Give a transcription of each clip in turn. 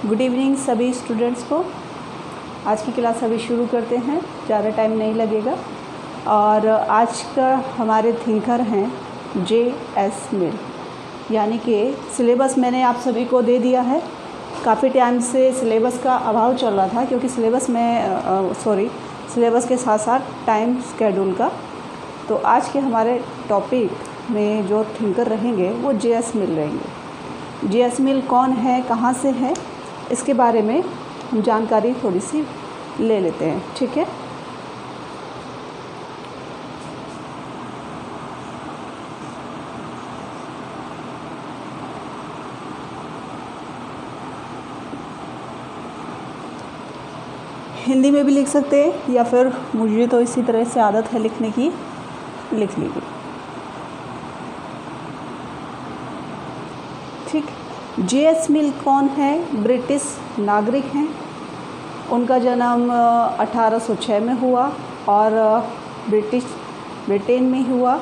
Good evening सभी students को। आज की क्लास अभी शुरू करते हैं, ज़्यादा टाइम नहीं लगेगा। और आज का हमारे थिंकर हैं जे.एस. मिल, यानी कि सिलेबस मैंने आप सभी को दे दिया है। काफ़ी टाइम से सिलेबस का अभाव चल रहा था, क्योंकि सिलेबस के साथ साथ टाइम स्केड्यूल का। तो आज के हमारे टॉपिक में जो थिंकर रहेंगे वो जे.एस. मिल रहेंगे। जे.एस. मिल कौन है, कहाँ से है, इसके बारे में हम जानकारी थोड़ी सी ले लेते हैं, ठीक है। हिंदी में भी लिख सकते हैं, या फिर मुझे तो इसी तरह से आदत है लिखने की, लिख लीजिए, ठीक। जे.एस. मिल कौन है? ब्रिटिश नागरिक हैं। उनका जन्म 1806 में हुआ और ब्रिटेन में हुआ।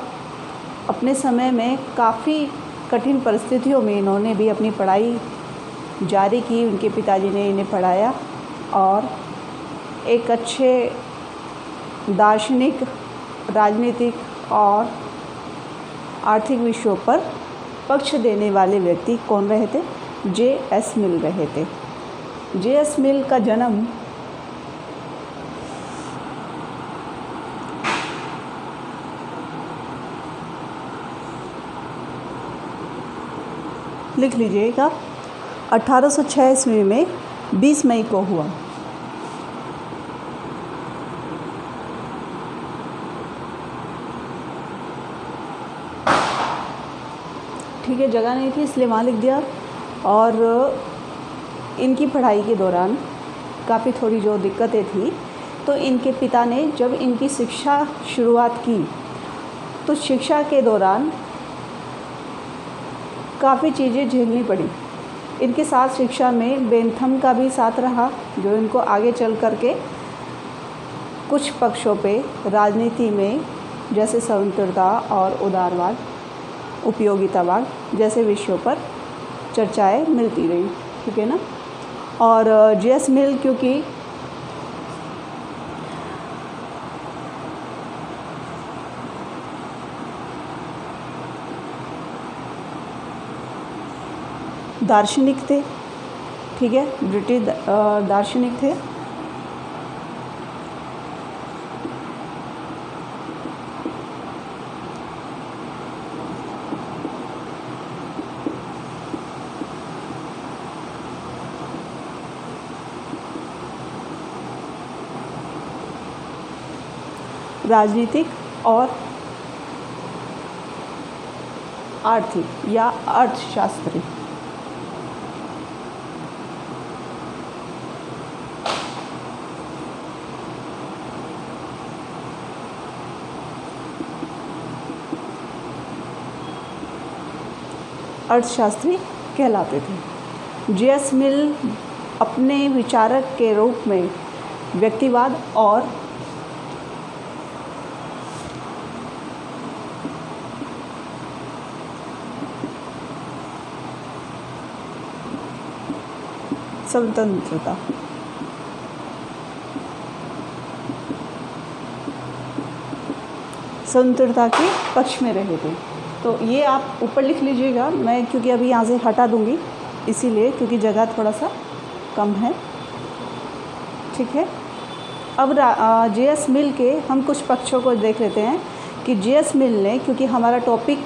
अपने समय में काफ़ी कठिन परिस्थितियों में इन्होंने भी अपनी पढ़ाई जारी की। उनके पिताजी ने इन्हें पढ़ाया और एक अच्छे दार्शनिक, राजनीतिक और आर्थिक विषयों पर पक्ष देने वाले व्यक्ति कौन रहे थे? जे.एस. मिल रहे थे। जे.एस. मिल का जन्म लिख लीजिएगा 1806 ईस्वी में 20 मई को हुआ। ठीक है, जगह नहीं थी इसलिए वहाँ लिख दिया। और इनकी पढ़ाई के दौरान काफ़ी थोड़ी जो दिक्कतें थी, तो इनके पिता ने जब इनकी शिक्षा शुरुआत की तो शिक्षा के दौरान काफ़ी चीज़ें झेलनी पड़ी। इनके साथ शिक्षा में बेंथम का भी साथ रहा, जो इनको आगे चल कर के कुछ पक्षों पे राजनीति में, जैसे स्वतंत्रता और उदारवाद, उपयोगितावाद जैसे विषयों पर चर्चाएं मिलती रही, ठीक है ना। और जे.एस. मिल क्योंकि दार्शनिक थे, ठीक है, ब्रिटिश दार्शनिक थे। राजनीतिक और आर्थिक या अर्थशास्त्री। अर्थशास्त्री कहलाते थे। जे.एस. मिल अपने विचारक के रूप में व्यक्तिवाद और स्वतंत्रता, स्वतंत्रता के पक्ष में रहे थे। तो ये आप ऊपर लिख लीजिएगा, मैं क्योंकि अभी यहाँ से हटा दूँगी इसीलिए, क्योंकि जगह थोड़ा सा कम है, ठीक है। अब जे.एस. मिल के हम कुछ पक्षों को देख लेते हैं कि जे.एस. मिल ने, क्योंकि हमारा टॉपिक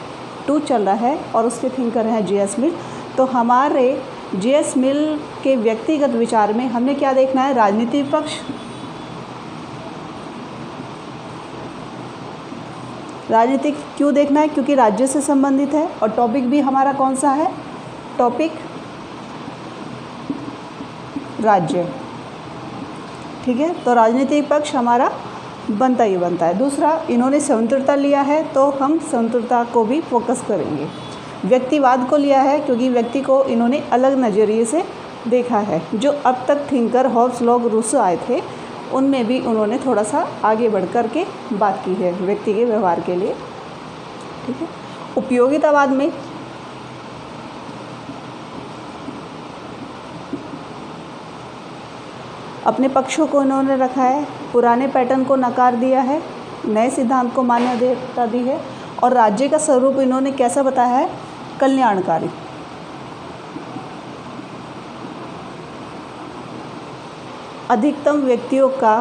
2 चल रहा है और उसके थिंकर हैं जे.एस. मिल, तो हमारे जे.एस. मिल के व्यक्तिगत विचार में हमने क्या देखना है? राजनीतिक पक्ष। राजनीतिक क्यों देखना है? क्योंकि राज्य से संबंधित है। और टॉपिक भी हमारा कौन सा है? टॉपिक राज्य, ठीक है। तो राजनीतिक पक्ष हमारा बनता ही बनता है। दूसरा, इन्होंने स्वतंत्रता लिया है तो हम स्वतंत्रता को भी फोकस करेंगे। व्यक्तिवाद को लिया है क्योंकि व्यक्ति को इन्होंने अलग नज़रिए से देखा है। जो अब तक थिंकर हॉब्स, लॉक, रूसो आए थे, उनमें भी उन्होंने थोड़ा सा आगे बढ़ कर के बात की है व्यक्ति के व्यवहार के लिए, ठीक है। उपयोगितावाद में अपने पक्षों को इन्होंने रखा है, पुराने पैटर्न को नकार दिया है, नए सिद्धांत को मान्यता दी है और राज्य का स्वरूप इन्होंने कैसा बताया है, कल्याणकारी। अधिकतम व्यक्तियों का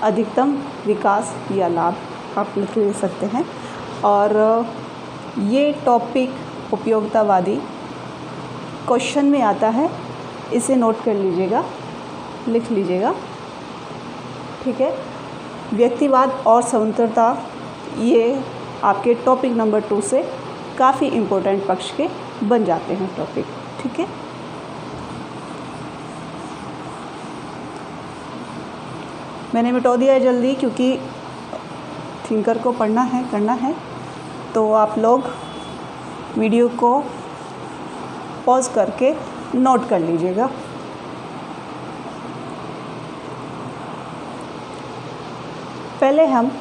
अधिकतम विकास या लाभ आप लिख सकते हैं। और ये टॉपिक उपयोगितावादी क्वेश्चन में आता है, इसे नोट कर लीजिएगा, लिख लीजिएगा, ठीक है। व्यक्तिवाद और स्वतंत्रता ये आपके टॉपिक नंबर 2 से काफ़ी इम्पोर्टेंट पक्ष के बन जाते हैं टॉपिक, ठीक है। मैंने मिटा दिया है जल्दी क्योंकि थिंकर को पढ़ना है, करना है, तो आप लोग वीडियो को पॉज करके नोट कर लीजिएगा। पहले हम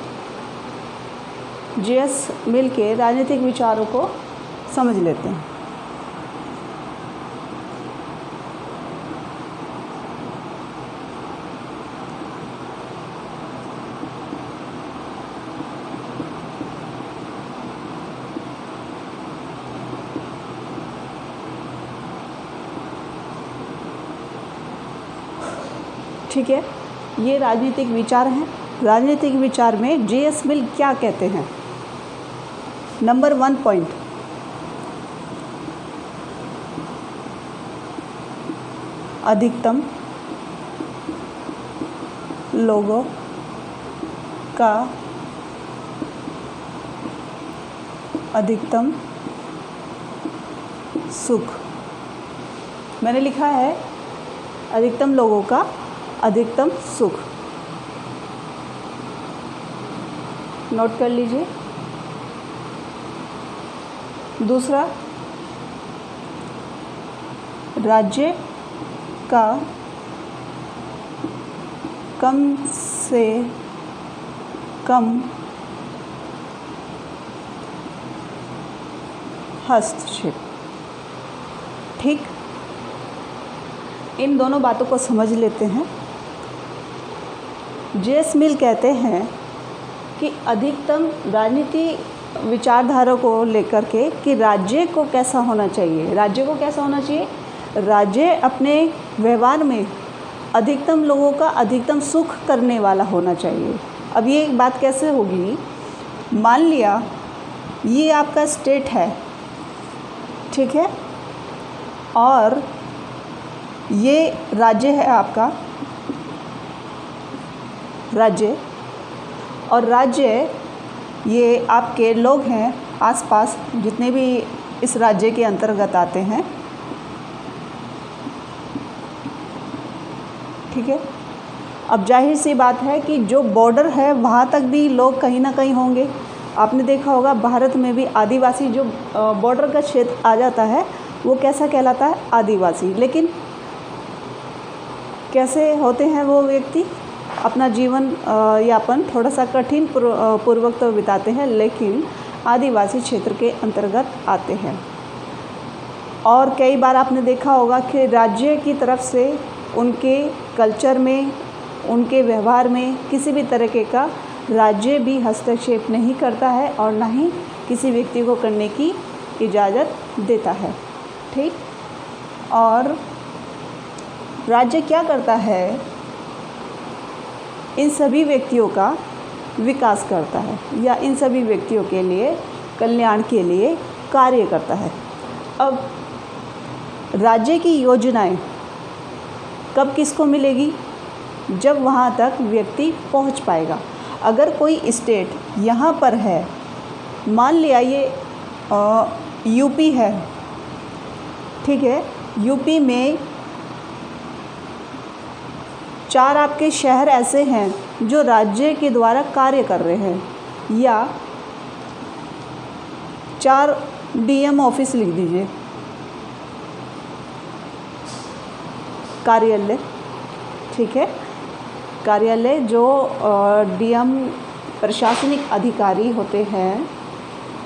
जे.एस. मिल के राजनीतिक विचारों को समझ लेते हैं। ठीक है, ये राजनीतिक विचार हैं। राजनीतिक विचार में जे.एस. मिल क्या कहते हैं? नंबर 1 पॉइंट, अधिकतम लोगों का अधिकतम सुख। मैंने लिखा है अधिकतम लोगों का अधिकतम सुख, नोट कर लीजिए। दूसरा, राज्य का कम से कम हस्तक्षेप। ठीक, इन दोनों बातों को समझ लेते हैं। जे.एस. मिल कहते हैं कि अधिकतम राजनीति विचारधारा को लेकर के कि राज्य को कैसा होना चाहिए, राज्य को कैसा होना चाहिए, राज्य अपने व्यवहार में अधिकतम लोगों का अधिकतम सुख करने वाला होना चाहिए। अब ये बात कैसे होगी, मान लिया ये आपका स्टेट है, ठीक है, और ये राज्य है आपका राज्य, और राज्य ये आपके लोग हैं आसपास जितने भी इस राज्य के अंतर्गत आते हैं, ठीक है। अब जाहिर सी बात है कि जो बॉर्डर है वहाँ तक भी लोग कहीं ना कहीं होंगे। आपने देखा होगा भारत में भी आदिवासी जो बॉर्डर का क्षेत्र आ जाता है वो कैसा कहलाता है, आदिवासी। लेकिन कैसे होते हैं वो व्यक्ति, अपना जीवन यापन थोड़ा सा कठिन पूर्वक तो बिताते हैं, लेकिन आदिवासी क्षेत्र के अंतर्गत आते हैं। और कई बार आपने देखा होगा कि राज्य की तरफ से उनके कल्चर में, उनके व्यवहार में किसी भी तरीके का राज्य भी हस्तक्षेप नहीं करता है और ना ही किसी व्यक्ति को करने की इजाज़त देता है, ठीक। और राज्य क्या करता है, इन सभी व्यक्तियों का विकास करता है या इन सभी व्यक्तियों के लिए कल्याण के लिए कार्य करता है। अब राज्य की योजनाएं कब किसको मिलेगी, जब वहाँ तक व्यक्ति पहुँच पाएगा। अगर कोई स्टेट यहाँ पर है, मान लिया ये यूपी है, ठीक है, यूपी में 4 आपके शहर ऐसे हैं जो राज्य के द्वारा कार्य कर रहे हैं, या 4 डीएम ऑफिस लिख दीजिए, कार्यालय, ठीक है, कार्यालय जो डीएम प्रशासनिक अधिकारी होते हैं,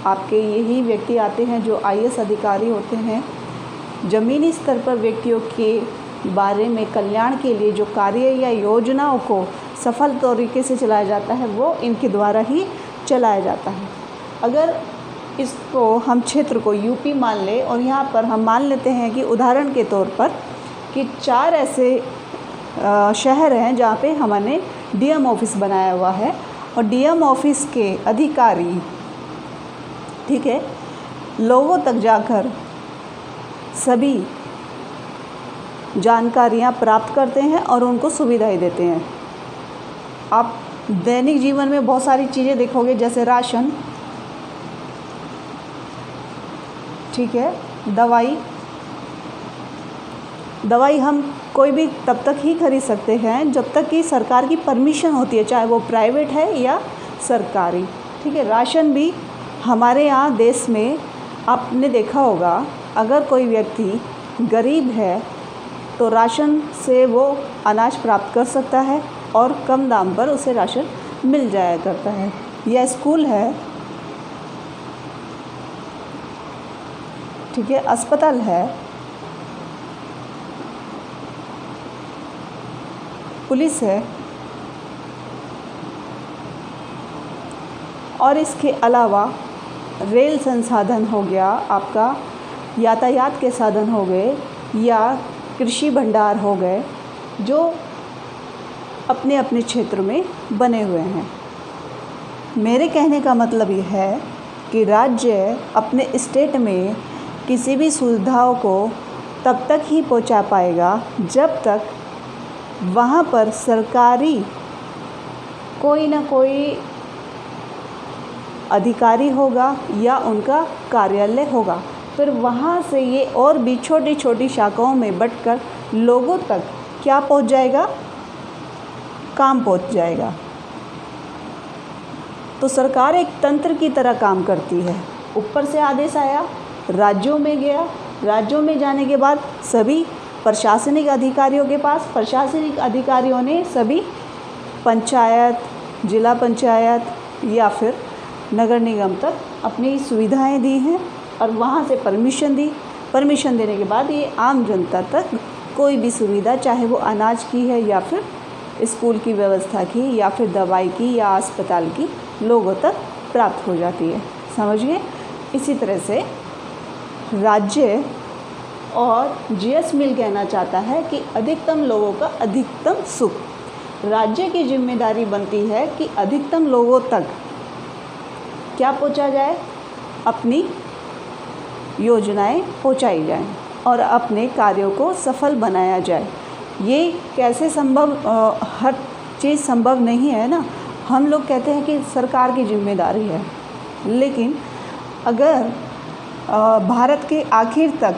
आपके यही व्यक्ति आते हैं जो आईएएस अधिकारी होते हैं। ज़मीनी स्तर पर व्यक्तियों के बारे में कल्याण के लिए जो कार्य या योजनाओं को सफल तरीके से चलाया जाता है वो इनके द्वारा ही चलाया जाता है। अगर इसको हम क्षेत्र को यूपी मान लें और यहाँ पर हम मान लेते हैं कि उदाहरण के तौर पर कि 4 ऐसे शहर हैं जहाँ पे हमने डीएम ऑफिस बनाया हुआ है और डीएम ऑफिस के अधिकारी, ठीक है, लोगों तक जाकर सभी जानकारियाँ प्राप्त करते हैं और उनको सुविधाएं देते हैं। आप दैनिक जीवन में बहुत सारी चीज़ें देखोगे जैसे राशन, ठीक है, दवाई हम कोई भी तब तक ही खरीद सकते हैं जब तक कि सरकार की परमिशन होती है, चाहे वो प्राइवेट है या सरकारी, ठीक है। राशन भी हमारे यहाँ देश में आपने देखा होगा, अगर कोई व्यक्ति गरीब है तो राशन से वो अनाज प्राप्त कर सकता है और कम दाम पर उसे राशन मिल जाया करता है। यह स्कूल है, ठीक है, अस्पताल है, पुलिस है और इसके अलावा रेल संसाधन हो गया, आपका यातायात के साधन हो गए या कृषि भंडार हो गए, जो अपने अपने क्षेत्र में बने हुए हैं। मेरे कहने का मतलब ये है कि राज्य अपने स्टेट में किसी भी सुविधाओं को तब तक ही पहुंचा पाएगा जब तक वहाँ पर सरकारी कोई ना कोई अधिकारी होगा या उनका कार्यालय होगा। फिर वहाँ से ये और भी छोटी छोटी शाखाओं में बंटकर लोगों तक क्या पहुँच जाएगा, काम पहुँच जाएगा। तो सरकार एक तंत्र की तरह काम करती है। ऊपर से आदेश आया, राज्यों में गया, राज्यों में जाने के बाद सभी प्रशासनिक अधिकारियों के पास, प्रशासनिक अधिकारियों ने सभी पंचायत, जिला पंचायत या फिर नगर निगम तक अपनी सुविधाएं दी हैं और वहाँ से परमिशन दी। परमिशन देने के बाद ये आम जनता तक कोई भी सुविधा, चाहे वो अनाज की है या फिर स्कूल की व्यवस्था की या फिर दवाई की या अस्पताल की, लोगों तक प्राप्त हो जाती है। समझ गए? इसी तरह से राज्य और जीएस मिल कहना चाहता है कि अधिकतम लोगों का अधिकतम सुख। राज्य की जिम्मेदारी बनती है कि अधिकतम लोगों तक क्या पहुंचा जाए, अपनी योजनाएं पहुंचाई जाएं और अपने कार्यों को सफल बनाया जाए। ये कैसे संभव, हर चीज़ संभव नहीं है ना। हम लोग कहते हैं कि सरकार की जिम्मेदारी है, लेकिन अगर भारत के आखिर तक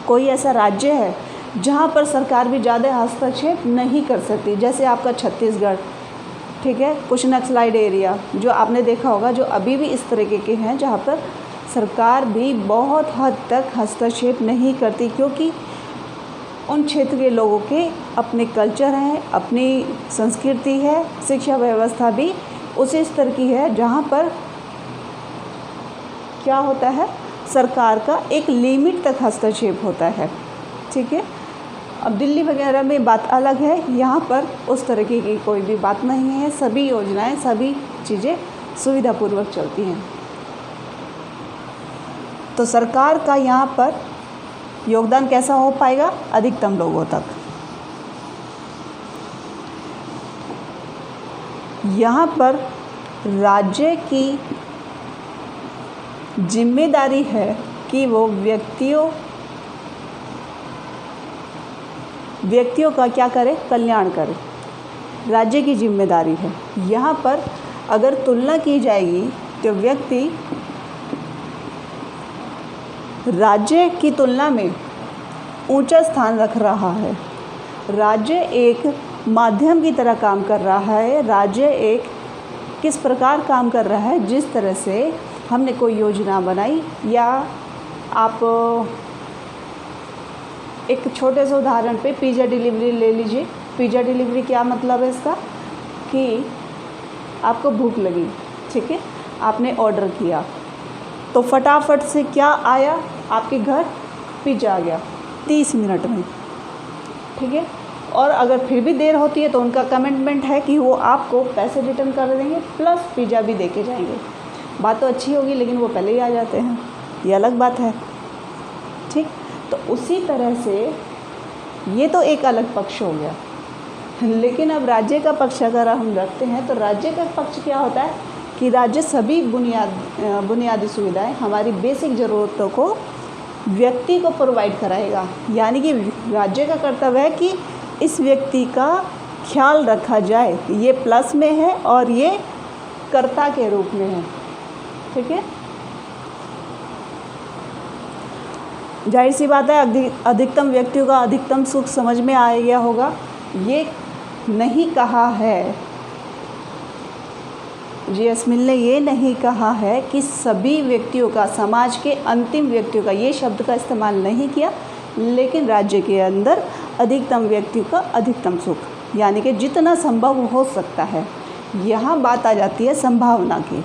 कोई ऐसा राज्य है जहाँ पर सरकार भी ज़्यादा हस्तक्षेप नहीं कर सकती, जैसे आपका छत्तीसगढ़, ठीक है, कुछ नक्सलाइड एरिया जो आपने देखा होगा, जो अभी भी इस तरीके के हैं जहाँ पर सरकार भी बहुत हद तक हस्तक्षेप नहीं करती, क्योंकि उन क्षेत्र के लोगों के अपने कल्चर हैं, अपनी संस्कृति है, शिक्षा व्यवस्था भी उसी स्तर की है जहाँ पर क्या होता है, सरकार का एक लिमिट तक हस्तक्षेप होता है, ठीक है। अब दिल्ली वगैरह में बात अलग है, यहाँ पर उस तरीके की कोई भी बात नहीं है। सभी योजनाएं, सभी चीज़ें सुविधापूर्वक चलती हैं। तो सरकार का यहाँ पर योगदान कैसा हो पाएगा, अधिकतम लोगों तक। यहाँ पर राज्य की जिम्मेदारी है कि वो व्यक्तियों का क्या करे, कल्याण करे। राज्य की जिम्मेदारी है। यहाँ पर अगर तुलना की जाएगी तो व्यक्ति राज्य की तुलना में ऊंचा स्थान रख रहा है। राज्य एक माध्यम की तरह काम कर रहा है। राज्य एक किस प्रकार काम कर रहा है, जिस तरह से हमने कोई योजना बनाई, या आप एक छोटे से उदाहरण पे पिज़्ज़ा डिलीवरी ले लीजिए। पिज़्ज़ा डिलीवरी क्या मतलब है इसका, कि आपको भूख लगी, ठीक है, आपने ऑर्डर किया तो फटाफट से क्या आया आपके घर, पिज़्ज़ा आ गया 30 मिनट में। ठीक है। और अगर फिर भी देर होती है तो उनका कमिटमेंट है कि वो आपको पैसे रिटर्न कर देंगे प्लस पिज़्ज़ा भी दे के जाएंगे। बात तो अच्छी होगी, लेकिन वो पहले ही आ जाते हैं, ये अलग बात है, ठीक। तो उसी तरह से ये तो एक अलग पक्ष हो गया। लेकिन अब राज्य का पक्ष अगर हम रखते हैं तो राज्य का पक्ष क्या होता है कि राज्य सभी बुनियादी सुविधाएं, हमारी बेसिक ज़रूरतों को व्यक्ति को प्रोवाइड कराएगा। यानी कि राज्य का कर्तव्य है कि इस व्यक्ति का ख्याल रखा जाए। ये प्लस में है और ये कर्ता के रूप में है, ठीक है। जाहिर सी बात है अधिकतम व्यक्तियों का अधिकतम सुख समझ में आ गया होगा। ये नहीं कहा है, जी.एस. मिल ने ये नहीं कहा है कि सभी व्यक्तियों का, समाज के अंतिम व्यक्तियों का, ये शब्द का इस्तेमाल नहीं किया, लेकिन राज्य के अंदर अधिकतम व्यक्तियों का अधिकतम सुख, यानी कि जितना संभव हो सकता है। यहाँ बात आ जाती है संभावना की।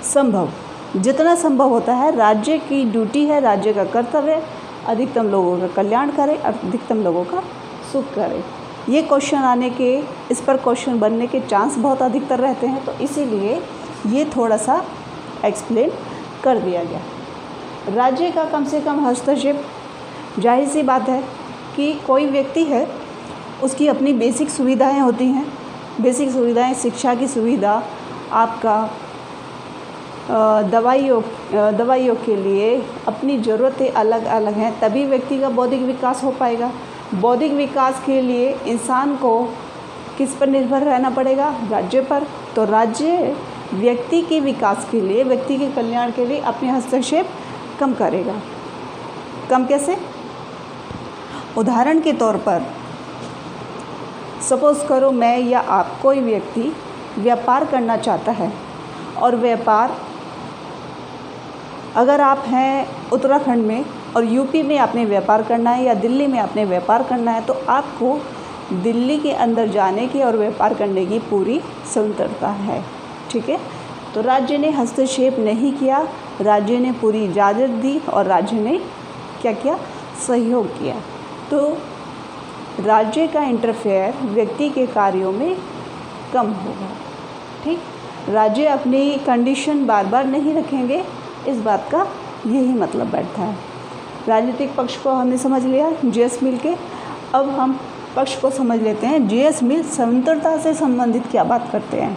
संभव, जितना संभव होता है, राज्य की ड्यूटी है, राज्य का कर्तव्य अधिकतम लोगों का कल्याण करे, अधिकतम लोगों का सुख करे। ये क्वेश्चन आने के, इस पर क्वेश्चन बनने के चांस बहुत अधिकतर रहते हैं, तो इसीलिए ये थोड़ा सा एक्सप्लेन कर दिया गया। राज्य का कम से कम हस्तक्षेप, जाहिर सी बात है कि कोई व्यक्ति है, उसकी अपनी बेसिक सुविधाएं होती हैं। बेसिक सुविधाएं, शिक्षा की सुविधा, आपका दवाइयों के लिए अपनी ज़रूरतें अलग अलग हैं, तभी व्यक्ति का बौद्धिक विकास हो पाएगा। बौद्धिक विकास के लिए इंसान को किस पर निर्भर रहना पड़ेगा? राज्य पर। तो राज्य व्यक्ति के विकास के लिए, व्यक्ति के कल्याण के लिए अपने हस्तक्षेप कम करेगा। कम कैसे? उदाहरण के तौर पर सपोज़ करो मैं या आप, कोई व्यक्ति व्यापार करना चाहता है, और व्यापार, अगर आप हैं उत्तराखंड में और यूपी में आपने व्यापार करना है या दिल्ली में आपने व्यापार करना है, तो आपको दिल्ली के अंदर जाने की और व्यापार करने की पूरी स्वतंत्रता है, ठीक है। तो राज्य ने हस्तक्षेप नहीं किया, राज्य ने पूरी इजाज़त दी और राज्य ने क्या किया? सहयोग किया। तो राज्य का इंटरफेयर व्यक्ति के कार्यों में कम होगा, ठीक। राज्य अपनी कंडीशन बार बार नहीं रखेंगे, इस बात का यही मतलब बैठता है। राजनीतिक पक्ष को हमने समझ लिया जी.एस. मिल के। अब हम पक्ष को समझ लेते हैं जी.एस. मिल स्वतंत्रता से संबंधित क्या बात करते हैं।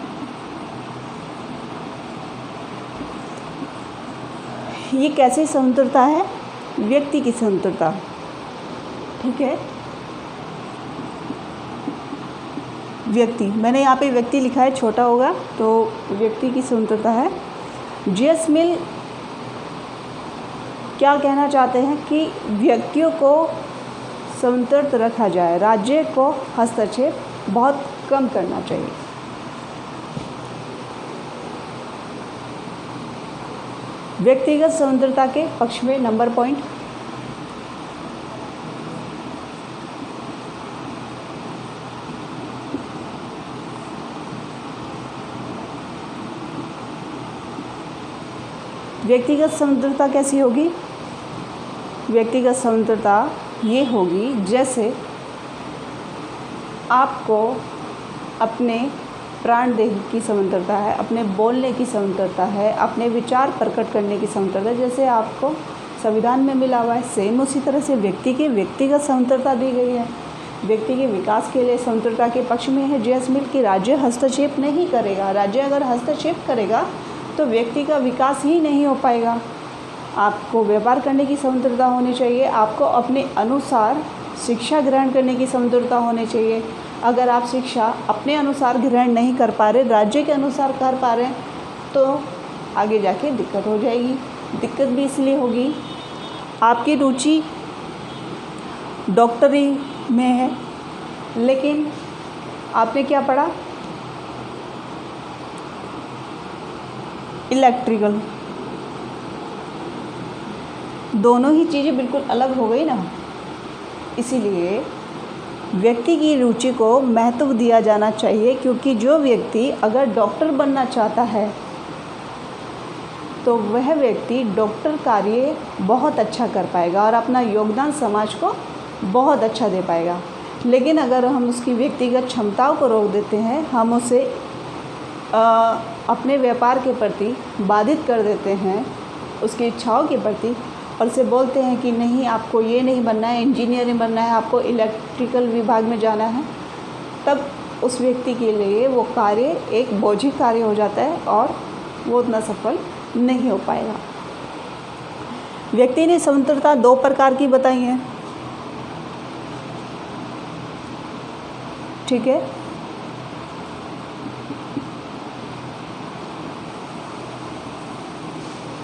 ये कैसी स्वतंत्रता है? व्यक्ति की स्वतंत्रता, ठीक है। व्यक्ति, मैंने यहाँ पे व्यक्ति लिखा है, छोटा होगा तो व्यक्ति की स्वतंत्रता है। जी.एस. मिल क्या कहना चाहते हैं कि व्यक्तियों को स्वतंत्र रखा जाए, राज्य को हस्तक्षेप बहुत कम करना चाहिए। व्यक्तिगत स्वतंत्रता के पक्ष में नंबर पॉइंट, व्यक्तिगत स्वतंत्रता कैसी होगी? व्यक्तिगत स्वतंत्रता ये होगी जैसे आपको अपने प्राण देह की स्वतंत्रता है, अपने बोलने की स्वतंत्रता है, अपने विचार प्रकट करने की स्वतंत्रता है, जैसे आपको संविधान में मिला हुआ है, सेम उसी तरह से व्यक्ति की व्यक्तिगत स्वतंत्रता दी गई है। व्यक्ति के विकास के लिए स्वतंत्रता के पक्ष में है जी.एस. मिल कि राज्य हस्तक्षेप नहीं करेगा। राज्य अगर हस्तक्षेप करेगा तो व्यक्ति का विकास ही नहीं हो पाएगा। आपको व्यापार करने की स्वतंत्रता होनी चाहिए, आपको अपने अनुसार शिक्षा ग्रहण करने की स्वतंत्रता होनी चाहिए। अगर आप शिक्षा अपने अनुसार ग्रहण नहीं कर पा रहे, राज्य के अनुसार कर पा रहे हैं, तो आगे जाके दिक्कत हो जाएगी। दिक्कत भी इसलिए होगी, आपकी रुचि डॉक्टरी में है, लेकिन आपने क्या पढ़ा? इलेक्ट्रिकल। दोनों ही चीज़ें बिल्कुल अलग हो गई ना। इसीलिए व्यक्ति की रुचि को महत्व दिया जाना चाहिए, क्योंकि जो व्यक्ति अगर डॉक्टर बनना चाहता है तो वह व्यक्ति डॉक्टर कार्य बहुत अच्छा कर पाएगा और अपना योगदान समाज को बहुत अच्छा दे पाएगा। लेकिन अगर हम उसकी व्यक्तिगत क्षमताओं को रोक देते हैं, हम उसे अपने व्यापार के प्रति बाधित कर देते हैं, उसकी इच्छाओं के प्रति, और उसे बोलते हैं कि नहीं आपको ये नहीं बनना है, इंजीनियरिंग बनना है, आपको इलेक्ट्रिकल विभाग में जाना है, तब उस व्यक्ति के लिए वो कार्य एक बोझिल कार्य हो जाता है और वो उतना सफल नहीं हो पाएगा। व्यक्ति ने स्वतंत्रता 2 प्रकार की बताई है, ठीक है।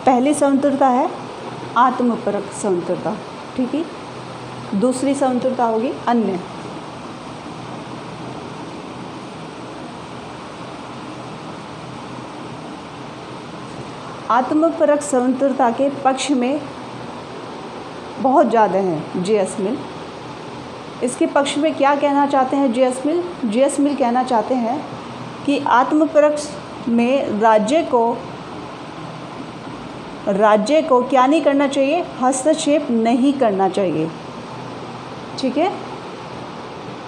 पहली स्वतंत्रता है आत्मपरक स्वतंत्रता, ठीक है। दूसरी स्वतंत्रता होगी अन्य। आत्मपरक स्वतंत्रता के पक्ष में बहुत ज़्यादा हैं जे.एस. मिल। इसके पक्ष में क्या कहना चाहते हैं जे.एस. मिल? जे.एस. मिल कहना चाहते हैं कि आत्मपरक में राज्य को क्या नहीं करना चाहिए? हस्तक्षेप नहीं करना चाहिए, ठीक है।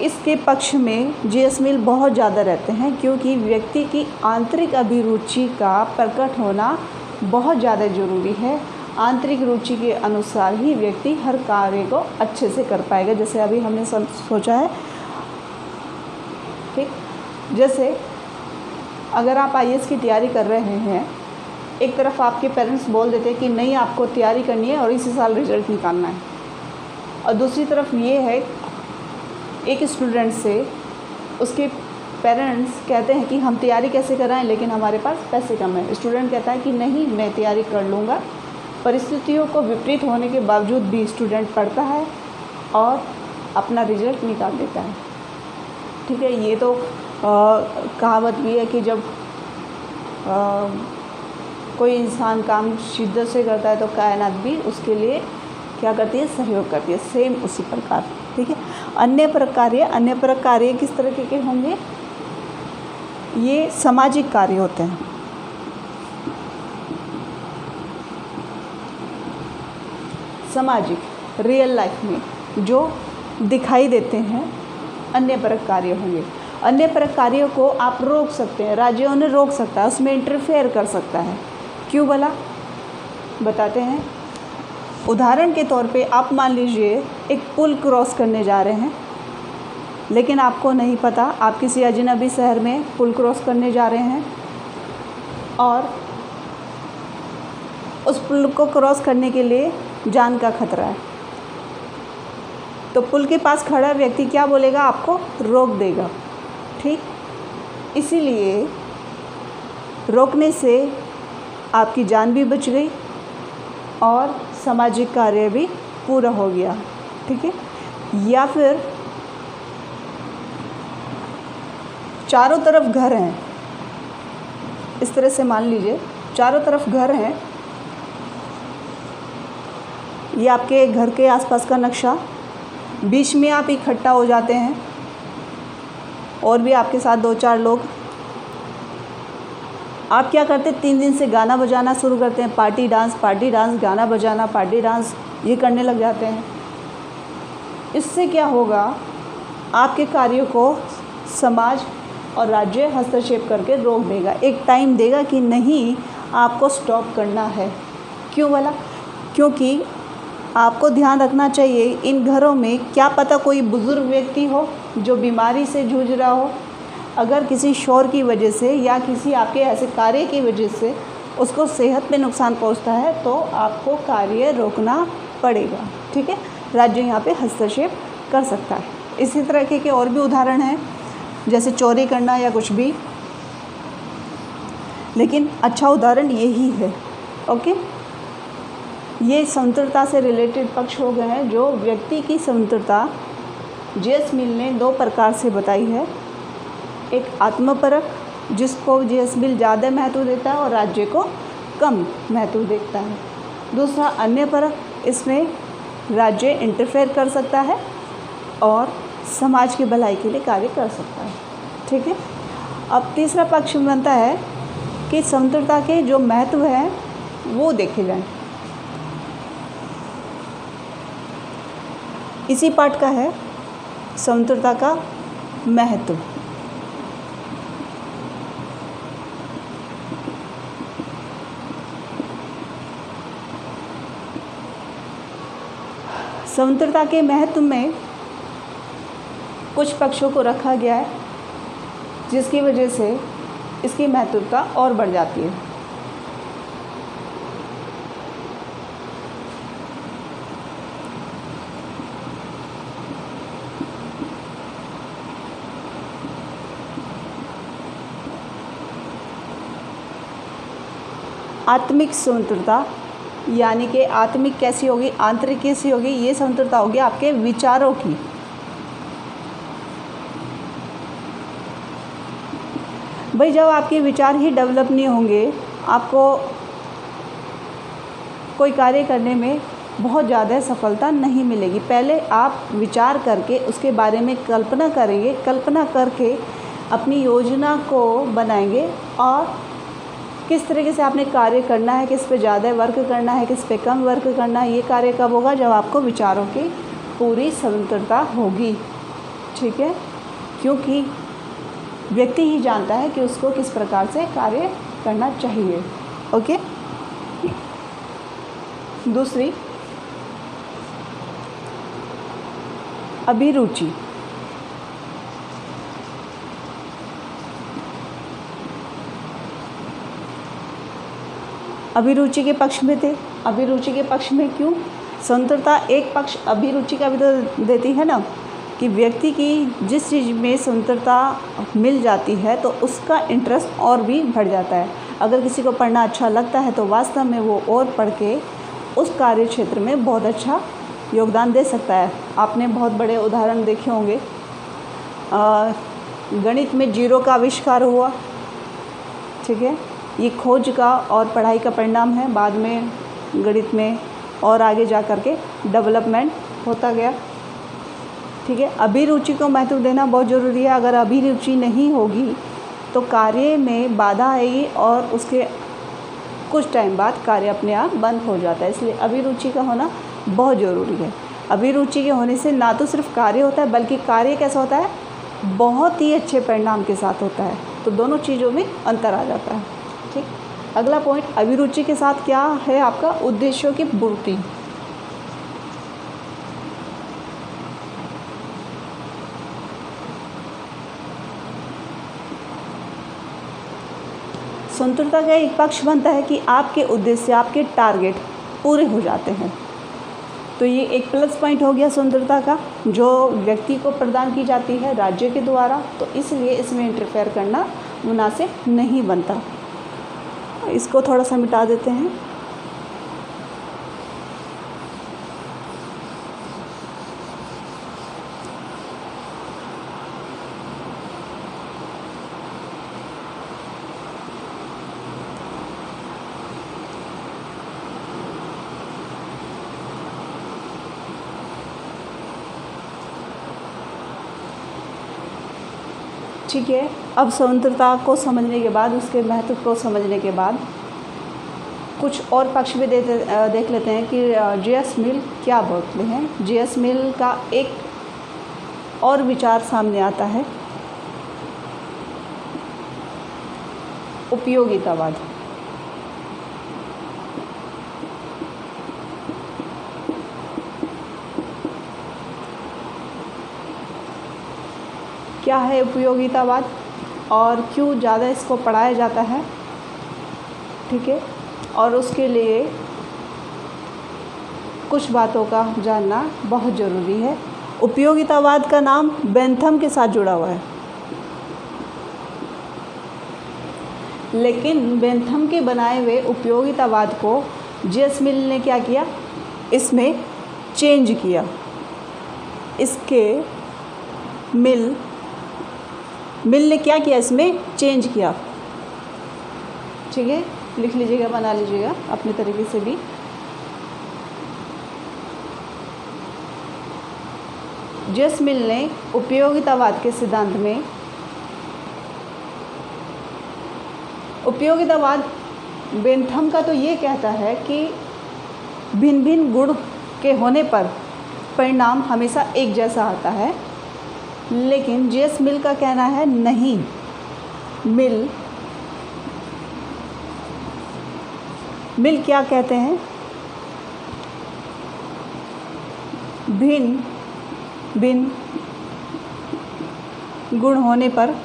इसके पक्ष में जे.एस. मिल बहुत ज़्यादा रहते हैं, क्योंकि व्यक्ति की आंतरिक अभिरुचि का प्रकट होना बहुत ज़्यादा ज़रूरी है। आंतरिक रुचि के अनुसार ही व्यक्ति हर कार्य को अच्छे से कर पाएगा, जैसे अभी हमने सोचा है, ठीक। जैसे अगर आप आईएएस की तैयारी कर रहे हैं, एक तरफ आपके पेरेंट्स बोल देते हैं कि नहीं आपको तैयारी करनी है और इसी साल रिजल्ट निकालना है, और दूसरी तरफ ये है एक स्टूडेंट से उसके पेरेंट्स कहते हैं कि हम तैयारी कैसे कराएं, लेकिन हमारे पास पैसे कम है। स्टूडेंट कहता है कि नहीं मैं तैयारी कर लूँगा। परिस्थितियों को विपरीत होने के बावजूद भी स्टूडेंट पढ़ता है और अपना रिजल्ट निकाल देता है, ठीक है। ये तो कहावत भी है कि जब कोई इंसान काम शिद्दत से करता है तो कायनात भी उसके लिए क्या करती है? सहयोग करती है। सेम उसी प्रकार, ठीक है। अन्य प्रकार किस तरह के होंगे? ये सामाजिक कार्य होते हैं। सामाजिक रियल लाइफ में जो दिखाई देते हैं अन्य परक कार्य होंगे। अन्य परक कार्यों को आप रोक सकते हैं, राज्यों ने रोक सकता है, उसमें इंटरफेयर कर सकता है। क्यों भला? बताते हैं। उदाहरण के तौर पे आप मान लीजिए एक पुल क्रॉस करने जा रहे हैं, लेकिन आपको नहीं पता, आप किसी अजनबी शहर में पुल क्रॉस करने जा रहे हैं और उस पुल को क्रॉस करने के लिए जान का खतरा है, तो पुल के पास खड़ा व्यक्ति क्या बोलेगा? आपको रोक देगा, ठीक। इसीलिए रोकने से आपकी जान भी बच गई और सामाजिक कार्य भी पूरा हो गया, ठीक है। या फिर चारों तरफ घर हैं, इस तरह से मान लीजिए चारों तरफ घर हैं, ये आपके घर के आसपास का नक्शा, बीच में आप इकट्ठा हो जाते हैं और भी आपके साथ 2-4 लोग। आप क्या करते हैं? 3 दिन से गाना बजाना शुरू करते हैं, पार्टी डांस, गाना बजाना, पार्टी डांस, ये करने लग जाते हैं। इससे क्या होगा? आपके कार्यों को समाज और राज्य हस्तक्षेप करके रोक देगा, एक टाइम देगा कि नहीं आपको स्टॉप करना है। क्यों भला? क्योंकि आपको ध्यान रखना चाहिए इन घरों में क्या पता कोई बुज़ुर्ग व्यक्ति हो जो बीमारी से जूझ रहा हो। अगर किसी शोर की वजह से या किसी आपके ऐसे कार्य की वजह से उसको सेहत में नुकसान पहुंचता है तो आपको कार्य रोकना पड़ेगा, ठीक है। राज्य यहाँ पे हस्तक्षेप कर सकता है। इसी तरह के और भी उदाहरण हैं, जैसे चोरी करना या कुछ भी, लेकिन अच्छा उदाहरण यही है, ओके। ये स्वतंत्रता से रिलेटेड पक्ष हो गए हैं जो व्यक्ति की स्वतंत्रता जे.एस. मिल ने 2 प्रकार से बताई है। एक आत्मपरक, जिसको जे.एस. मिल ज़्यादा महत्व देता है और राज्य को कम महत्व देता है। दूसरा अन्य परक, इसमें राज्य इंटरफेयर कर सकता है और समाज की भलाई के लिए कार्य कर सकता है, ठीक है। अब तीसरा पक्ष बनता है कि स्वतंत्रता के जो महत्व है वो देखे जाएं। इसी पाठ का है स्वतंत्रता का महत्व। स्वतंत्रता के महत्व में कुछ पक्षों को रखा गया है जिसकी वजह से इसकी महत्वता और बढ़ जाती है। आत्मिक स्वतंत्रता यानी कि आत्मिक कैसी होगी, आंतरिक कैसी होगी, ये स्वतंत्रता होगी आपके विचारों की। भाई जब आपके विचार ही डेवलप नहीं होंगे, आपको कोई कार्य करने में बहुत ज़्यादा सफलता नहीं मिलेगी। पहले आप विचार करके उसके बारे में कल्पना करेंगे, कल्पना करके अपनी योजना को बनाएंगे और किस तरीके से आपने कार्य करना है, किस पे ज़्यादा वर्क करना है, किस पे कम वर्क करना है। ये कार्य कब होगा? जब आपको विचारों की पूरी स्वतंत्रता होगी। ठीक है, क्योंकि व्यक्ति ही जानता है कि उसको किस प्रकार से कार्य करना चाहिए। ओके, दूसरी अभिरुचि। अभिरुचि के पक्ष में थे। अभिरुचि के पक्ष में क्यों? स्वतंत्रता एक पक्ष अभिरुचि का भी तो देती है ना, कि व्यक्ति की जिस चीज़ में स्वतंत्रता मिल जाती है तो उसका इंटरेस्ट और भी बढ़ जाता है। अगर किसी को पढ़ना अच्छा लगता है तो वास्तव में वो और पढ़ के उस कार्य क्षेत्र में बहुत अच्छा योगदान दे सकता है। आपने बहुत बड़े उदाहरण देखे होंगे। गणित में जीरो का आविष्कार हुआ। ठीक है, ये खोज का और पढ़ाई का परिणाम है। बाद में गणित में और आगे जा कर के डेवलपमेंट होता गया। ठीक है, अभिरुचि को महत्व देना बहुत ज़रूरी है। अगर अभिरुचि नहीं होगी तो कार्य में बाधा आएगी और उसके कुछ टाइम बाद कार्य अपने आप बंद हो जाता है। इसलिए अभिरुचि का होना बहुत ज़रूरी है। अभिरुचि के होने से ना तो सिर्फ कार्य होता है बल्कि कार्य कैसा होता है, बहुत ही अच्छे परिणाम के साथ होता है। तो दोनों चीज़ों में अंतर आ जाता है। ठीक, अगला पॉइंट, अभिरुचि के साथ क्या है आपका? उद्देश्यों की पूर्ति। स्वतंत्रता का एक पक्ष बनता है कि आपके उद्देश्य, आपके टारगेट पूरे हो जाते हैं। तो ये एक प्लस पॉइंट हो गया स्वतंत्रता का, जो व्यक्ति को प्रदान की जाती है राज्य के द्वारा। तो इसलिए इसमें इंटरफेयर करना मुनासिब नहीं बनता। इसको थोड़ा सा मिटा देते हैं। ठीक है, अब स्वतंत्रता को समझने के बाद, उसके महत्व को समझने के बाद कुछ और पक्ष भी देख लेते हैं कि जे.एस. मिल क्या बोलते हैं। जे.एस. मिल का एक और विचार सामने आता है, उपयोगितावाद। क्या है उपयोगितावाद और क्यों ज़्यादा इसको पढ़ाया जाता है? ठीक है, और उसके लिए कुछ बातों का जानना बहुत ज़रूरी है। उपयोगितावाद का नाम बेंथम के साथ जुड़ा हुआ है, लेकिन बेंथम के बनाए हुए उपयोगितावाद को जे.एस. मिल ने क्या किया? इसमें चेंज किया। इसके मिल ने क्या किया? इसमें चेंज किया। ठीक है, लिख लीजिएगा, बना लीजिएगा अपने तरीके से भी। जे.एस. मिल ने उपयोगितावाद के सिद्धांत में उपयोगितावाद बेंथम का तो ये कहता है कि भिन्न भिन्न गुण के होने पर परिणाम हमेशा एक जैसा आता है, लेकिन जेएस मिल का कहना है नहीं, मिल क्या कहते हैं, भिन्न भिन्न गुण होने पर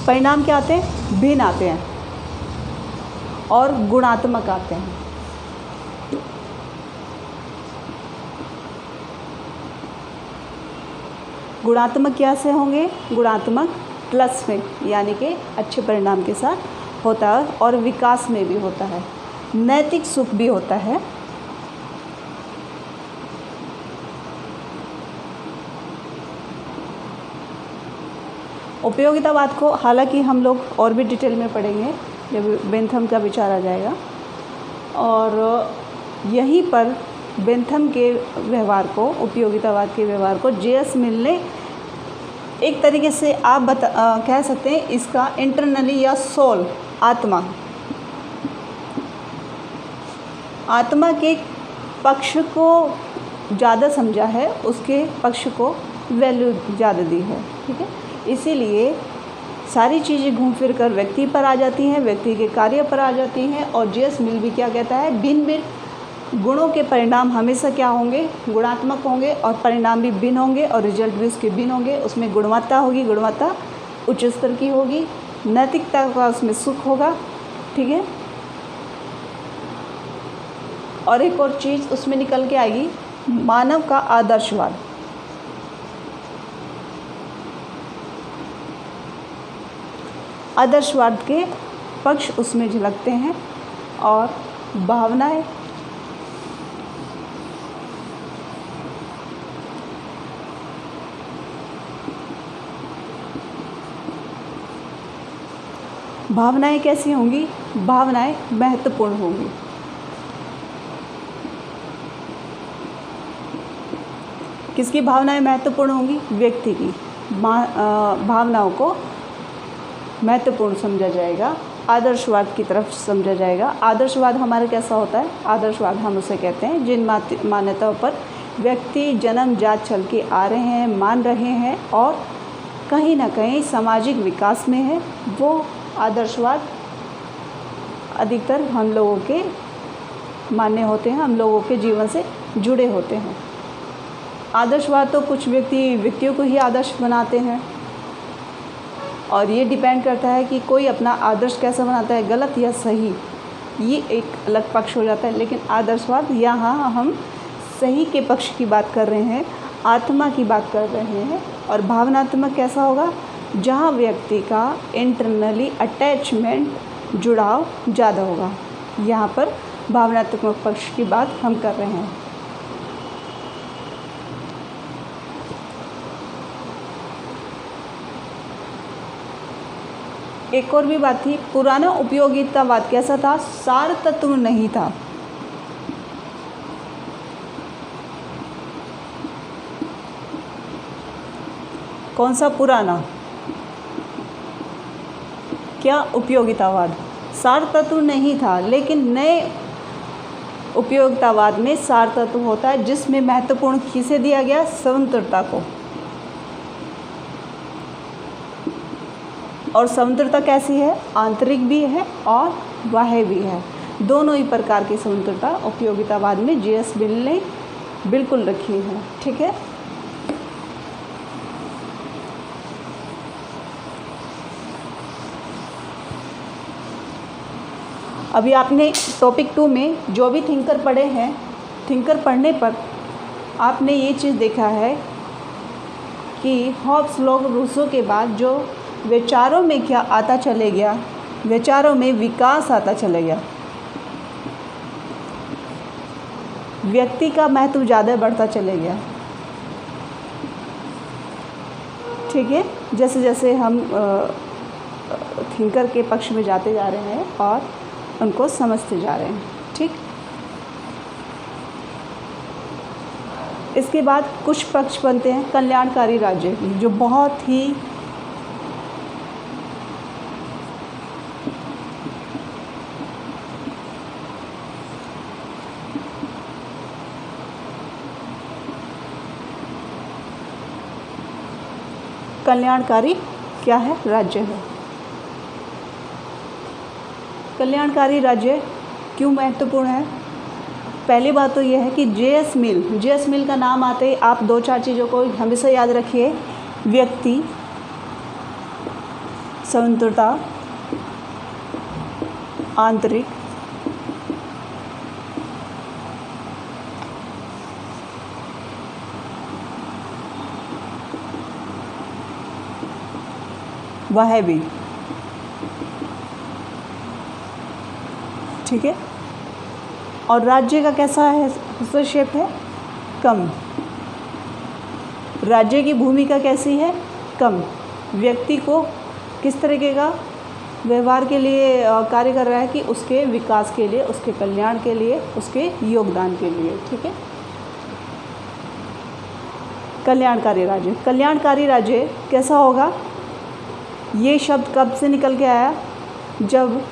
परिणाम क्या आते हैं, भिन्न आते हैं और गुणात्मक आते हैं। गुणात्मक क्या से होंगे, गुणात्मक प्लस में, यानी कि अच्छे परिणाम के साथ होता है और विकास में भी होता है, नैतिक सुख भी होता है। उपयोगितावाद को हालांकि हम लोग और भी डिटेल में पढ़ेंगे जब बेंथम का विचार आ जाएगा, और यहीं पर बेंथम के व्यवहार को, उपयोगितावाद के व्यवहार को जेएस मिल ने एक तरीके से आप कह सकते हैं इसका इंटरनली या सोल, आत्मा के पक्ष को ज़्यादा समझा है, उसके पक्ष को वैल्यू ज़्यादा दी है, ठीक है। इसीलिए सारी चीज़ें घूम फिर कर व्यक्ति पर आ जाती हैं, व्यक्ति के कार्य पर आ जाती हैं, और जेएस मिल भी क्या कहता है, भिन्न भिन्न गुणों के परिणाम हमेशा क्या होंगे, गुणात्मक होंगे, और परिणाम भी भिन्न होंगे और रिजल्ट भी उसके भिन्न होंगे। उसमें गुणवत्ता होगी, गुणवत्ता उच्च स्तर की होगी, नैतिकता का उसमें सुख होगा, ठीक है। और एक और चीज़ उसमें निकल के आएगी, मानव का आदर्शवाद। आदर्शवाद के पक्ष उसमें झलकते हैं, और भावनाएं कैसी होंगी, भावनाएं महत्वपूर्ण होंगी। किसकी भावनाएं महत्वपूर्ण होंगी, व्यक्ति की भावनाओं को महत्वपूर्ण समझा जाएगा, आदर्शवाद की तरफ समझा जाएगा। आदर्शवाद हमारा कैसा होता है, आदर्शवाद हम उसे कहते हैं जिन मान्यताओं पर व्यक्ति जन्म जात चल के आ रहे हैं, मान रहे हैं और कहीं ना कहीं सामाजिक विकास में है, वो आदर्शवाद अधिकतर हम लोगों के मान्य होते हैं, हम लोगों के जीवन से जुड़े होते हैं। आदर्शवाद तो कुछ व्यक्तियों को ही आदर्श बनाते हैं, और ये डिपेंड करता है कि कोई अपना आदर्श कैसा बनाता है, गलत या सही, ये एक अलग पक्ष हो जाता है। लेकिन आदर्शवाद, यहाँ हम सही के पक्ष की बात कर रहे हैं, आत्मा की बात कर रहे हैं। और भावनात्मक कैसा होगा, जहाँ व्यक्ति का इंटरनली अटैचमेंट, जुड़ाव ज़्यादा होगा। यहाँ पर भावनात्मक पक्ष की बात हम कर रहे हैं। एक और भी बात थी, पुराना उपयोगितावाद कैसा था, सार तत्व नहीं था। कौन सा पुराना, क्या उपयोगितावाद, सार तत्व नहीं था। लेकिन नए उपयोगितावाद में सार तत्व होता है, जिसमें महत्वपूर्ण किसे दिया गया, स्वतंत्रता को। और स्वतंत्रता कैसी है, आंतरिक भी है और बाह्य भी है, दोनों ही प्रकार की स्वतंत्रता उपयोगितावाद में जेएस मिल ने बिल्कुल रखी है, ठीक है। अभी आपने टॉपिक 2 में जो भी थिंकर पढ़े हैं, थिंकर पढ़ने पर आपने ये चीज़ देखा है कि हॉब्स, लॉक, रूसो के बाद जो विचारों में क्या आता चले गया, विचारों में विकास आता चले गया, व्यक्ति का महत्व ज़्यादा बढ़ता चले गया, ठीक है। जैसे जैसे हम थिंकर के पक्ष में जाते जा रहे हैं और उनको समझते जा रहे हैं, ठीक। इसके बाद कुछ पक्ष बनते हैं कल्याणकारी राज्य, जो बहुत ही कल्याणकारी क्या है, राज्य है। कल्याणकारी राज्य क्यों महत्वपूर्ण है? पहली बात तो यह है कि जेएस मिल का नाम आते ही आप 2-4 चीज़ों को हमेशा याद रखिए। व्यक्ति, स्वतंत्रता, आंतरिक, वह भी, ठीक है। और राज्य का कैसा है हस्तक्षेप है? कम। राज्य की भूमिका कैसी है? कम। व्यक्ति को किस तरीके का व्यवहार के लिए कार्य कर रहा है कि उसके विकास के लिए, उसके कल्याण के लिए, उसके योगदान के लिए, ठीक है। कल्याणकारी राज्य कैसा होगा? ये शब्द कब से निकल के आया? जब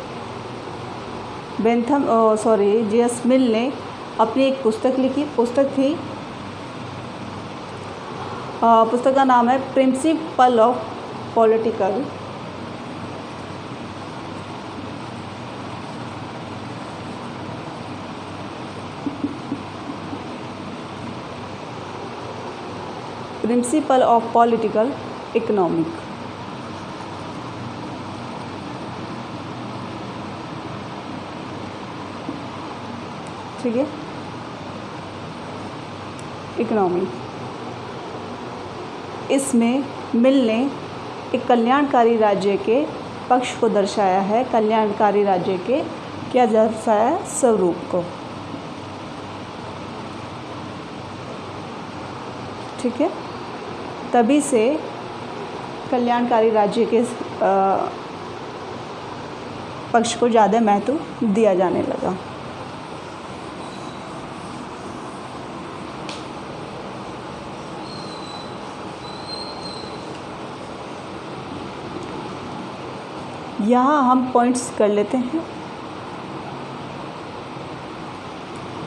जेएस मिल ने अपनी एक पुस्तक लिखी। पुस्तक का नाम है प्रिंसिपल ऑफ पॉलिटिकल इकोनॉमी। ठीक है, इकोनॉमी। इसमें मिल ने एक कल्याणकारी राज्य के पक्ष को दर्शाया है, कल्याणकारी राज्य के क्या दर्शाया? स्वरूप को, ठीक है। तभी से कल्याणकारी राज्य के पक्ष को ज़्यादा महत्व दिया जाने लगा। यहाँ हम पॉइंट्स कर लेते हैं।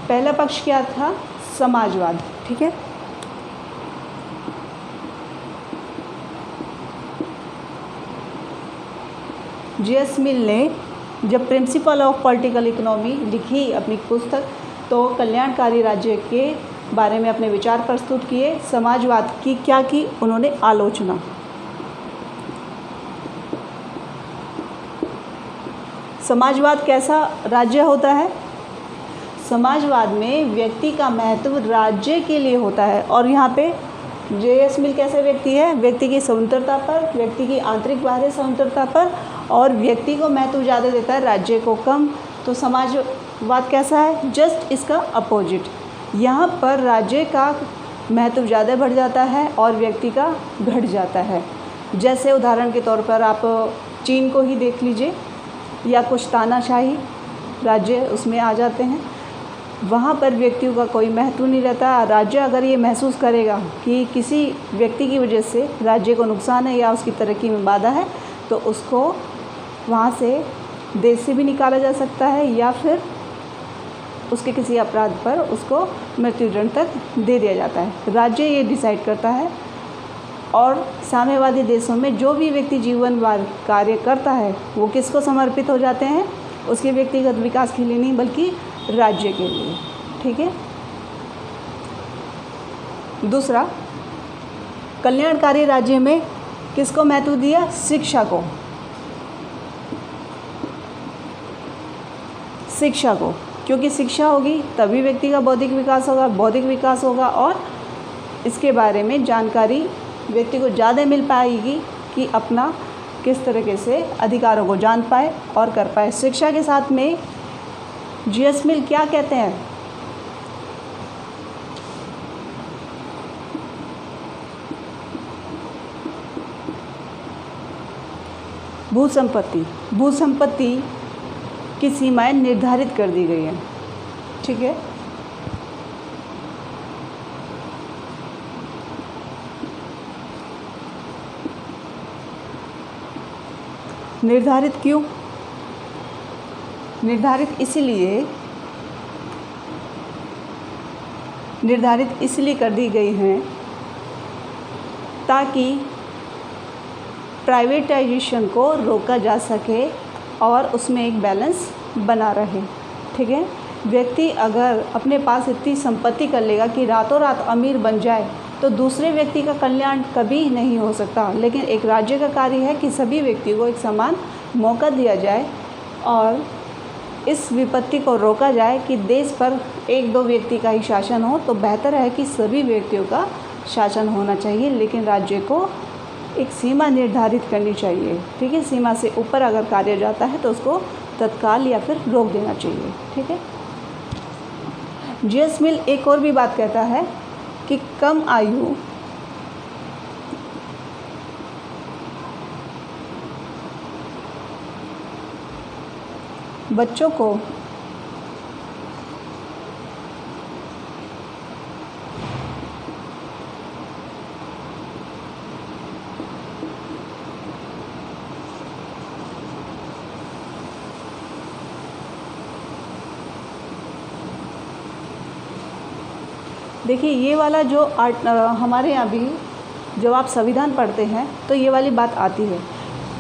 पहला पक्ष क्या था? समाजवाद, ठीक है। जेएस मिल ने जब प्रिंसिपल ऑफ पॉलिटिकल इकोनॉमी लिखी अपनी पुस्तक, तो कल्याणकारी राज्य के बारे में अपने विचार प्रस्तुत किए। समाजवाद की क्या की? उन्होंने आलोचना। समाजवाद कैसा राज्य होता है? समाजवाद में व्यक्ति का महत्व राज्य के लिए होता है। और यहाँ पे जेएस मिल कैसे व्यक्ति है? व्यक्ति की स्वतंत्रता पर, व्यक्ति की आंतरिक बाह्य स्वतंत्रता पर, और व्यक्ति को महत्व ज़्यादा देता है, राज्य को कम। तो समाजवाद कैसा है? जस्ट इसका अपोजिट। यहाँ पर राज्य का महत्व ज़्यादा बढ़ जाता है और व्यक्ति का घट जाता है। जैसे उदाहरण के तौर पर आप चीन को ही देख लीजिए, या कुछ तानाशाही राज्य उसमें आ जाते हैं। वहाँ पर व्यक्तियों का कोई महत्व नहीं रहता। राज्य अगर ये महसूस करेगा कि किसी व्यक्ति की वजह से राज्य को नुकसान है या उसकी तरक्की में बाधा है, तो उसको वहाँ से देश से भी निकाला जा सकता है, या फिर उसके किसी अपराध पर उसको मृत्युदंड तक दे दिया जाता है। राज्य ये डिसाइड करता है। और साम्यवादी देशों में जो भी व्यक्ति जीवन भर कार्य करता है, वो किसको समर्पित हो जाते हैं? उसके व्यक्तिगत विकास के लिए नहीं, बल्कि राज्य के लिए, ठीक है। दूसरा, कल्याणकारी राज्य में किसको महत्व दिया? शिक्षा को। शिक्षा को, क्योंकि शिक्षा होगी तभी व्यक्ति का बौद्धिक विकास होगा, और इसके बारे में जानकारी व्यक्ति को ज़्यादा मिल पाएगी कि अपना किस तरीके से अधिकारों को जान पाए और कर पाए। शिक्षा के साथ में जेएस मिल क्या कहते हैं? भूसंपत्ति की सीमाएं निर्धारित कर दी गई हैं, ठीक है। निर्धारित क्यों? निर्धारित इसलिए कर दी गई हैं ताकि प्राइवेटाइजेशन को रोका जा सके और उसमें एक बैलेंस बना रहे। ठीक है, व्यक्ति अगर अपने पास इतनी संपत्ति कर लेगा कि रातों रात अमीर बन जाए तो दूसरे व्यक्ति का कल्याण कभी नहीं हो सकता। लेकिन एक राज्य का कार्य है कि सभी व्यक्तियों को एक समान मौका दिया जाए और इस विपत्ति को रोका जाए कि देश पर एक दो व्यक्ति का ही शासन हो। तो बेहतर है कि सभी व्यक्तियों का शासन होना चाहिए, लेकिन राज्य को एक सीमा निर्धारित करनी चाहिए। ठीक है, सीमा से ऊपर अगर कार्य जाता है तो उसको तत्काल या फिर रोक देना चाहिए। ठीक है, जेएस मिल एक और भी बात कहता है कि कम आयु बच्चों को देखिए, ये वाला जो हमारे यहाँ भी जब आप संविधान पढ़ते हैं तो ये वाली बात आती है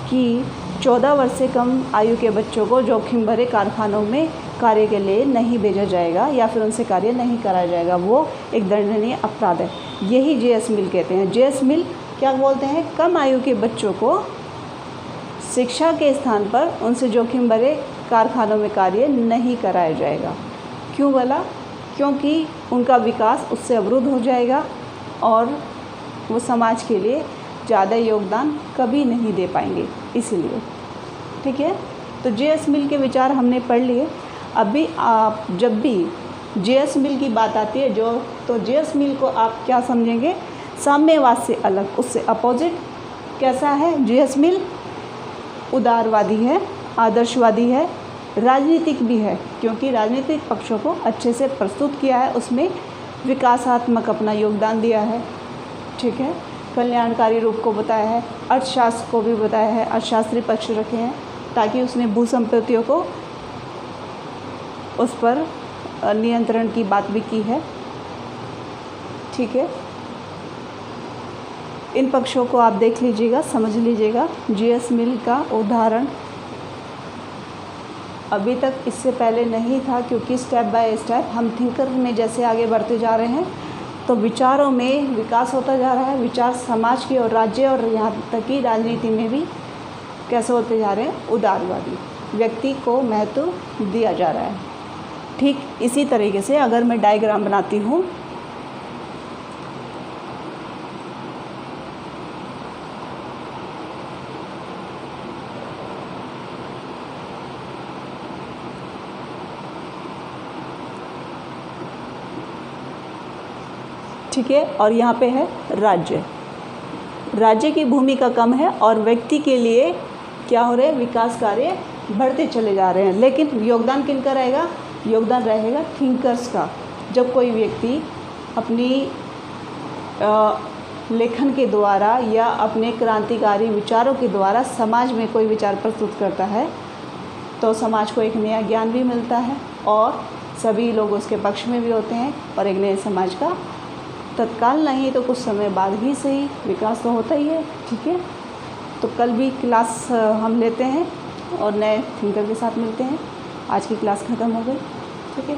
कि 14 वर्ष से कम आयु के बच्चों को जोखिम भरे कारखानों में कार्य के लिए नहीं भेजा जाएगा या फिर उनसे कार्य नहीं कराया जाएगा। वो एक दंडनीय अपराध है। यही जेएस मिल कहते हैं। जेएस मिल क्या बोलते हैं? कम आयु के बच्चों को शिक्षा के स्थान पर उनसे जोखिम भरे कारखानों में कार्य नहीं कराया जाएगा। क्यों बोला? क्योंकि उनका विकास उससे अवरुद्ध हो जाएगा और वो समाज के लिए ज़्यादा योगदान कभी नहीं दे पाएंगे, इसीलिए। ठीक है, तो जेएस मिल के विचार हमने पढ़ लिए। अभी आप जब भी जेएस मिल की बात आती है तो जेएस मिल को आप क्या समझेंगे? साम्यवाद से अलग, उससे अपोजिट कैसा है जेएस मिल? उदारवादी है, आदर्शवादी है, राजनीतिक भी है, क्योंकि राजनीतिक पक्षों को अच्छे से प्रस्तुत किया है, उसमें विकासात्मक अपना योगदान दिया है। ठीक है, कल्याणकारी रूप को बताया है, अर्थशास्त्र को भी बताया है, अर्थशास्त्री पक्ष रखे हैं ताकि उसने भू संपत्तियों को उस पर नियंत्रण की बात भी की है। ठीक है, इन पक्षों को आप देख लीजिएगा, समझ लीजिएगा। जेएस मिल का उदाहरण अभी तक इससे पहले नहीं था, क्योंकि स्टेप बाय स्टेप हम थिंकर में जैसे आगे बढ़ते जा रहे हैं तो विचारों में विकास होता जा रहा है। विचार समाज के और राज्य और यहाँ तक कि राजनीति में भी कैसे होते जा रहे हैं? उदारवादी, व्यक्ति को महत्व दिया जा रहा है। ठीक इसी तरीके से अगर मैं डायग्राम बनाती हूँ, ठीक है, और यहाँ पे है राज्य। राज्य की भूमिका कम है और व्यक्ति के लिए क्या हो रहे हैं? विकास कार्य बढ़ते चले जा रहे हैं। लेकिन योगदान किनका रहेगा? योगदान रहेगा थिंकर्स का। जब कोई व्यक्ति अपनी लेखन के द्वारा या अपने क्रांतिकारी विचारों के द्वारा समाज में कोई विचार प्रस्तुत करता है तो समाज को एक नया ज्ञान भी मिलता है और सभी लोग उसके पक्ष में भी होते हैं और एक नए समाज का तत्काल नहीं तो कुछ समय बाद ही सही विकास तो होता ही है। ठीक है, तो कल भी क्लास हम लेते हैं और नए थिंकर के साथ मिलते हैं। आज की क्लास ख़त्म हो गई। ठीक है।